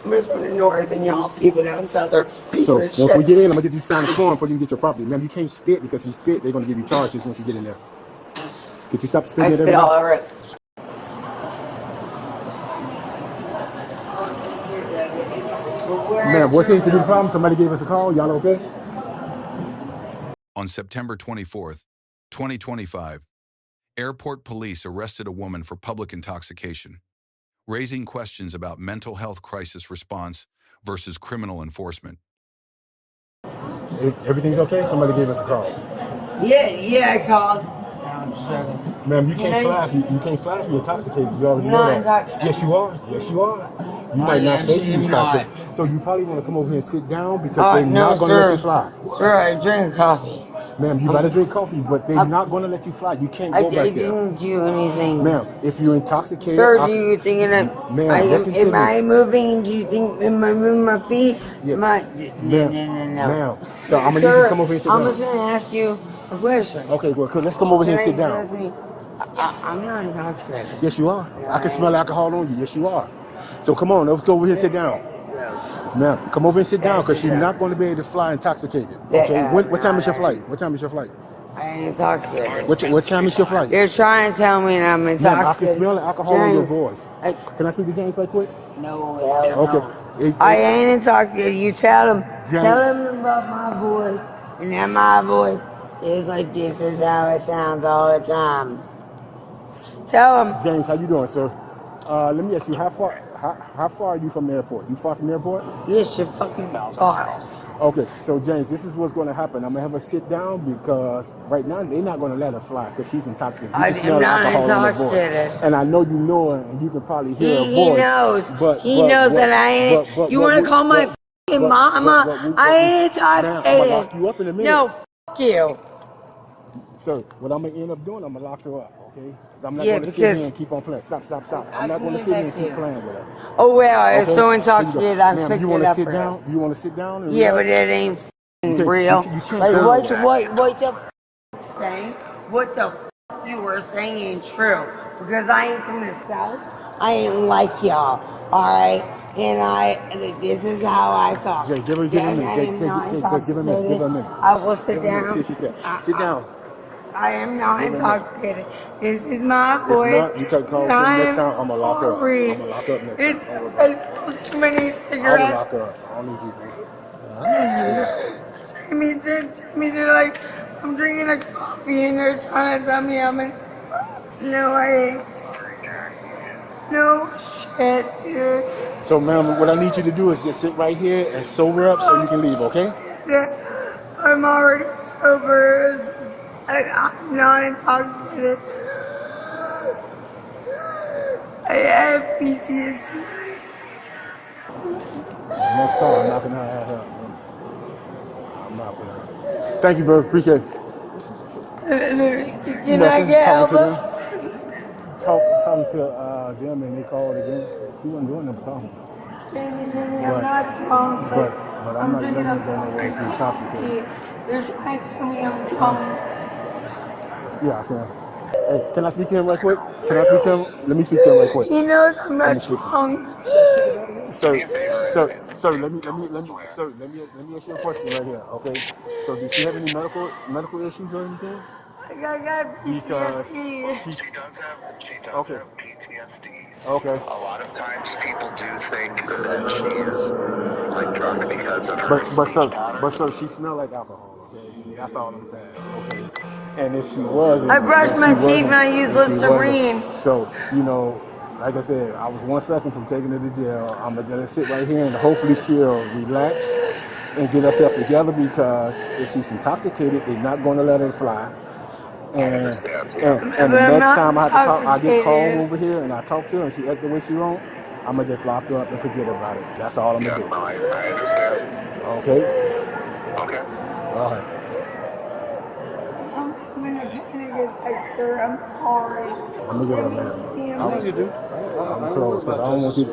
I'm just from the north and y'all people down south are pieces of shit. Once we get in, I'm gonna get you signed a form before you can get your property. Ma'am, you can't spit because if you spit, they're gonna give you charges once you get in there. Could you stop spitting? I spit all over it. Ma'am, what seems to be the problem? Somebody gave us a call. Y'all okay? On September 24th, 2025, airport police arrested a woman for public intoxication, raising questions about mental health crisis response versus criminal enforcement. Everything's okay? Somebody gave us a call. Yeah, I called. Ma'am, you can't fly if you're intoxicated. You already know that. Yes, you are. Yes, you are. You might not say you're intoxicated. So you probably want to come over here and sit down because they're not going to let you fly. Sir, I drink coffee. Ma'am, you better drink coffee, but they're not going to let you fly. You can't go back there. I didn't do anything. Ma'am, if you're intoxicated... Sir, do you think that... Ma'am, listen to me. Am I moving? Do you think... Am I moving my feet? Yeah. No. Ma'am, so I'm going to need you to come over here and sit down. I'm just going to ask you a question. Okay, well, let's come over here and sit down. I'm not intoxicated. Yes, you are. I can smell alcohol on you. Yes, you are. So come on, let's go over here and sit down. Ma'am, come over and sit down because you're not going to be able to fly intoxicated. Okay? What time is your flight? What time is your flight? I ain't intoxicated. What time is your flight? You're trying to tell me that I'm intoxicated. Ma'am, I can smell the alcohol in your voice. Can I speak to James right quick? No. Okay. I ain't intoxicated. You tell him. Tell him about my voice. And that my voice is like this is how it sounds all the time. Tell him. James, how you doing, sir? Let me ask you, how far are you from the airport? You far from the airport? Yes, you're fucking far. Okay, so James, this is what's going to happen. I'm going to have her sit down because right now they're not going to let her fly because she's intoxicated. I'm not intoxicated. And I know you know her and you can probably hear her voice. He knows that I ain't. You want to call my fucking mama? I ain't intoxicated. I'm going to lock you up in a minute. No, fuck you. Sir, what I'm going to end up doing, I'm going to lock her up, okay? Because I'm not going to sit here and keep on playing. Stop. I'm not going to sit here and keep playing with her. Oh, well, I was so intoxicated, I picked you want it to up sit for down? You want to sit down? And yeah, but it ain't real. What the saying? What the you were saying ain't true. Because I ain't from the South. I ain't like y'all, all right? And this is how I talk. Jay, give her a minute. Jay, give her a minute. I will sit down. Sit down. I am not intoxicated. This is my voice. If not, you can call next time. I'm going to lock her up. I'm going to lock her up next time. I smoked too many cigarettes. I'm going to lock her up. I don't need you. Jamie did like, I'm drinking a coffee and they're trying to tell me I'm in. No, I ain't. No shit, dude. So, ma'am, what I need you to do is just sit right here and sober up so you can leave, okay? I'm already sober. I'm not intoxicated. I have PTSD. Next time, I'm not going to have her. I'm not going to. Thank you, bro. Appreciate it. Can I get help? Talking to them and they called again. She wasn't doing them talking. Jamie, I'm not drunk. But I'm not letting you go nowhere if you're intoxicated. You're trying to tell me I'm drunk. Yeah, I see him. Hey, can I speak to him right quick? Let me speak to him right quick. He knows I'm not drunk. Sir, let me ask you a question right here, okay? So, does she have any medical issues or anything? I got PTSD. She does have PTSD. Okay. A lot of times people do think that she's like drunk because of her. But sir, she smelled like alcohol. Okay, that's all I'm saying. Okay. And if she wasn't, I brush my teeth and I use Listerine. So like I said, I was 1 second from taking her to jail. I'm gonna let her sit right here and hopefully she'll relax and get herself together because if she's intoxicated, they're not going to let her fly. And the next time I get called over here and I talk to her and she act the way she won't, I'm going to just lock her up and forget about it. That's all I'm going to do. I understand. Okay? Okay. All right. I'm having a panic attack, sir. I'm sorry. I'm going to get her, man. I want you to do. I'm close because I don't want you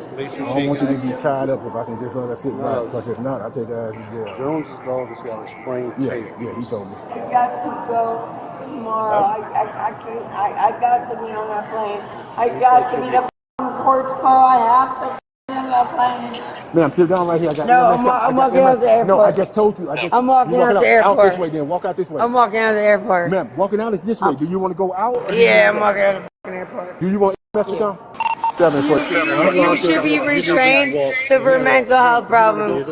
to be tied up if I can just let her sit back. Because if not, I'll take her ass to jail. Jones' dog has got a sprained tail. Yeah, he told me. I got to go tomorrow. I can't. I got to be on that plane. I got to be the court tomorrow. I have to in that playing. Ma'am, sit down right here. I got No, EMS I'm walking out the airport. No, I just told you. I'm walking out the Out airport. this way, then. Walk out this way. I'm walking out the airport. Ma'am, walking out is this way. Do you want to go out? Yeah, I'm walking out the fucking airport. Do you want EMS to come? You should be retrained for mental health problems.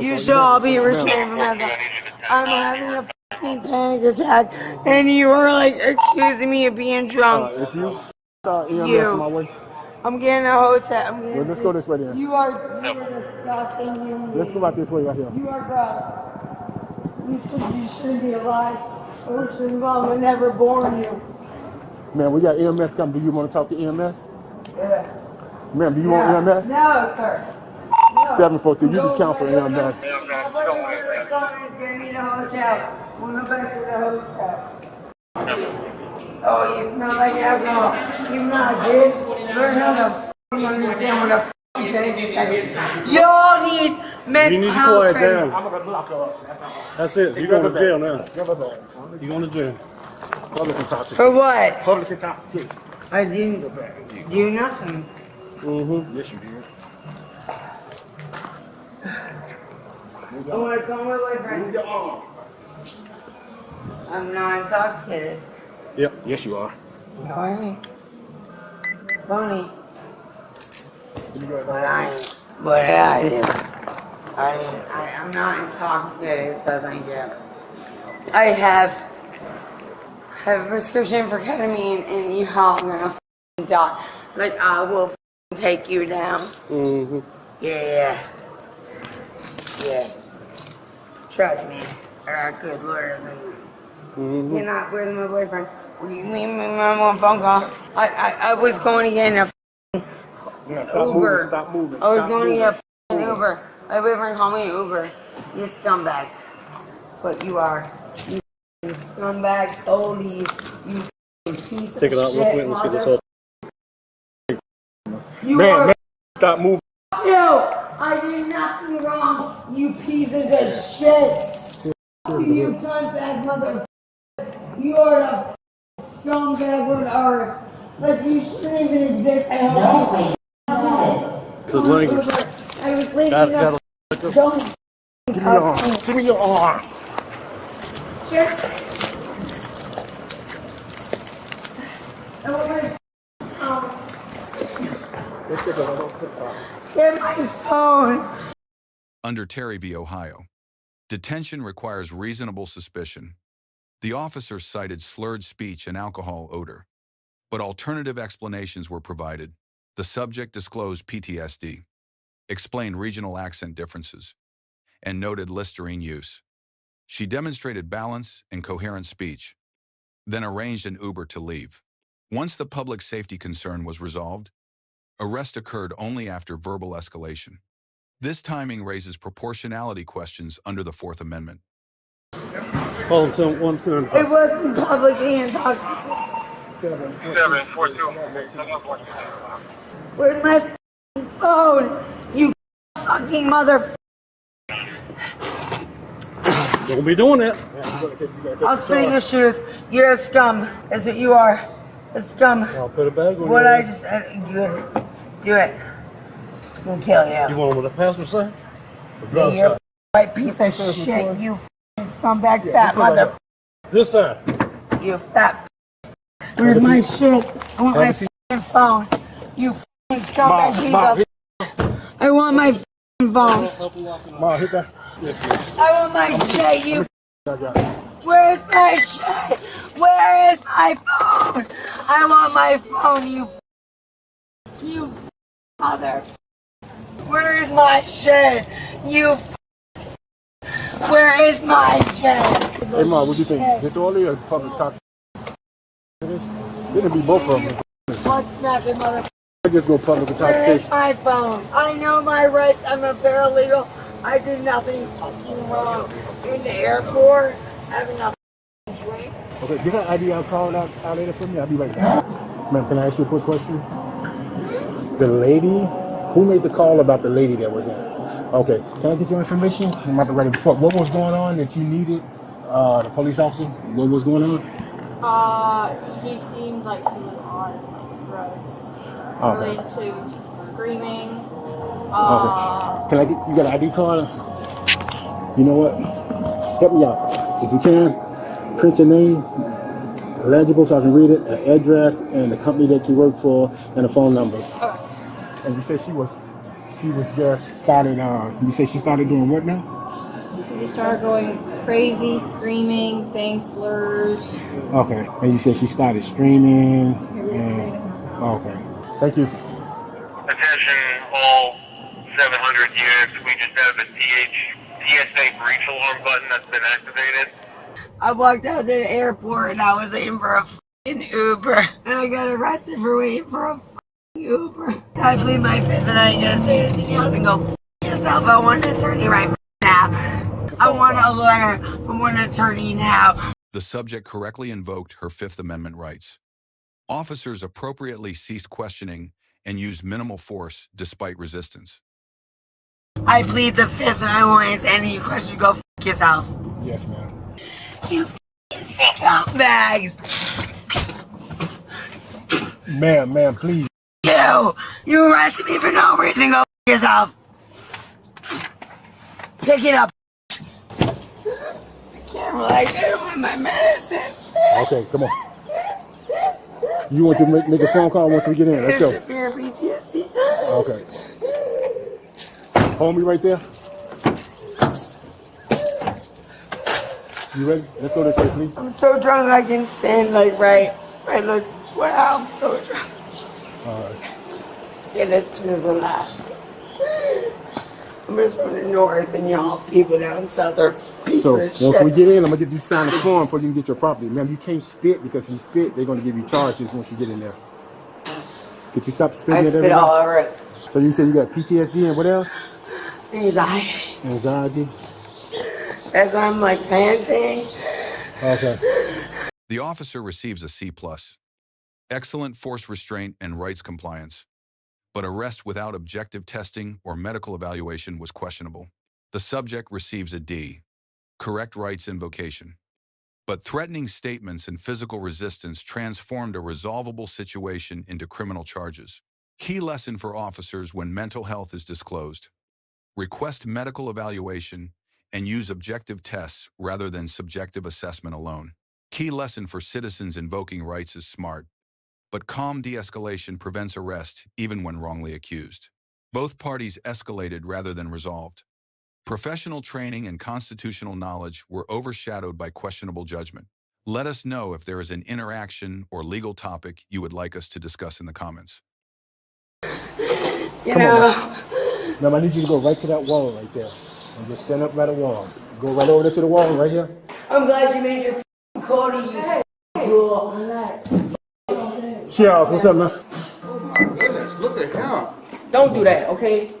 You should all be retrained for mental health. I'm having a fucking panic attack, and you are like accusing me of being drunk. If you EMS on my way. I'm getting a hotel. Well, let's go this way then. You are disgusting. Let's go out this way right here. You are gross. You shouldn't be alive. Ocean mom would never born you. Man, we got EMS coming. Do you want to talk to EMS? Yeah. Ma'am, do you want EMS? No, sir. 742. You can counsel EMS. Get me the hotel. We'll go back to the hotel. Oh, you smell like alcohol. You not, dude. Learn how to understand what the you all need mental health training. I'm gonna block her up. That's it. You're going to jail now. You're going to jail. Public intoxication. For what? Public intoxication. I didn't do nothing. Yes, you did. I want to call my boyfriend. I'm not intoxicated. Yep. Yes, you are. Alright. It's funny. But I do. I'm not intoxicated, so thank you. I have a prescription for ketamine, and you all are gonna die. Like, I will take you down. Yeah. Trust me, I got good lawyers in there. You're not with my boyfriend. Me on phone call. I was going to get in a Uber. Stop moving. I was going to get a Uber. My boyfriend called me an Uber. You scumbags. That's what you are. You scumbags. Holy, you piece of Take it out real quick. Let's get this off. Man, stop moving. No, I did nothing wrong. You pieces of shit. You cuntbag mother. You are a scumbag on earth. Like, you shouldn't even exist. I hope. The language. I was thinking of. Don't. Give me your arm. Sure. Get my phone. Under Terry v. Ohio, detention requires reasonable suspicion. The officer cited slurred speech and alcohol odor, but alternative explanations were provided. The subject disclosed PTSD, explained regional accent differences, and noted Listerine use. She demonstrated balance and coherent speech, then arranged an Uber to leave. Once the public safety concern was resolved, arrest occurred only after verbal escalation. This timing raises proportionality questions under the Fourth Amendment. Hold on, 1 second. It wasn't publicly intoxicated. 742. Where's my phone? You fucking mother. Don't be doing that. I'll spit in your shoes. You're a scum. That's what you are. A scum. I'll put a bag on What you. I just do it. We'll kill you. You want what the pastor say? Yeah, you're a white piece of shit. You scumbag fat mother. This side. You fat. Where's my shit? I want my fucking phone. You fucking scumbag piece of. I want my fucking phone. Ma, hit that. I want my shit. You. Where's my shit? Where is my phone? I want my phone. You mother. Where is my shit? You. Where is my shit? Hey, Ma, what do you think? Disorderly or public toxic? It'll be both of them. Butt smacking mother. I just go public Where is intoxication. my phone? I know my rights. I'm a paralegal. I did nothing fucking wrong. In the airport, having a drink. Okay, get that ID out call out later for me. I'll be right back. Ma'am, can I ask you a quick question? The lady, who made the call about the lady that was in? Okay, can I get your information? I'm about to write a report. What was going on that you needed? The police officer, what was going on? She seemed like she was on like drugs Okay. related to screaming, Okay. Can I get, you got an ID card? You know what? Help me out. If you can, print your name, legible so I can read it, an address, and the company that you work for, and a phone number. Okay. And you said she was just started, you say she started doing what now? She started going crazy, screaming, saying slurs. Okay. And you said she started streaming. And, okay. Thank you. Attention all 700 units, we just have the TSA breach alarm button that's been activated. I walked out to the airport and I was waiting for a f***ing Uber. And I got arrested for waiting for a f***ing Uber. I plead my fifth and I ain't gonna say anything else and go f*** yourself. I want an attorney right now. I want a lawyer. I want an attorney now. The subject correctly invoked her Fifth Amendment rights. Officers appropriately ceased questioning and used minimal force despite resistance. I plead the fifth and I won't answer any questions. Go f*** yourself. Yes, ma'am. You scumbags. Ma'am, please. You arrested me for no reason. Go f*** yourself. Pick it up. I can't relax. I don't want my medicine. Okay, come on. You want to make a phone call once we get in? Let's go. Severe PTSD. Okay. Hold me right there. You ready? Let's go this way, please. I'm so drunk I can stand like right. Look, wow, I'm so drunk. All right. Yeah, this is a lot. I'm just from the north and y'all people down south are pieces So of once shit. we get in, I'm gonna get you to sign a form before you can get your property. Ma'am, you can't spit because if you spit, they're gonna give you charges once you get in there. Could you stop spitting I at spit everybody? all over it. So you said you got PTSD and what else? Anxiety. Anxiety. As I'm like panting. Okay. The officer receives a C+. Excellent force restraint and rights compliance, but arrest without objective testing or medical evaluation was questionable. The subject receives a D. Correct rights invocation. But threatening statements and physical resistance transformed a resolvable situation into criminal charges. Key lesson for officers when mental health is disclosed. Request medical evaluation and use objective tests rather than subjective assessment alone. Key lesson for citizens invoking rights is smart, but calm de-escalation prevents arrest even when wrongly accused. Both parties escalated rather than resolved. Professional training and constitutional knowledge were overshadowed by questionable judgment. Let us know if there is an interaction or legal topic you would like us to discuss in the comments. You know. Now I need you to go right to that wall right there. And just stand up by the wall. Go right over there to the wall right here. I'm glad you made your Cody, you tool. Charles, what's up, man? Oh my goodness, look at him. Don't do that, okay?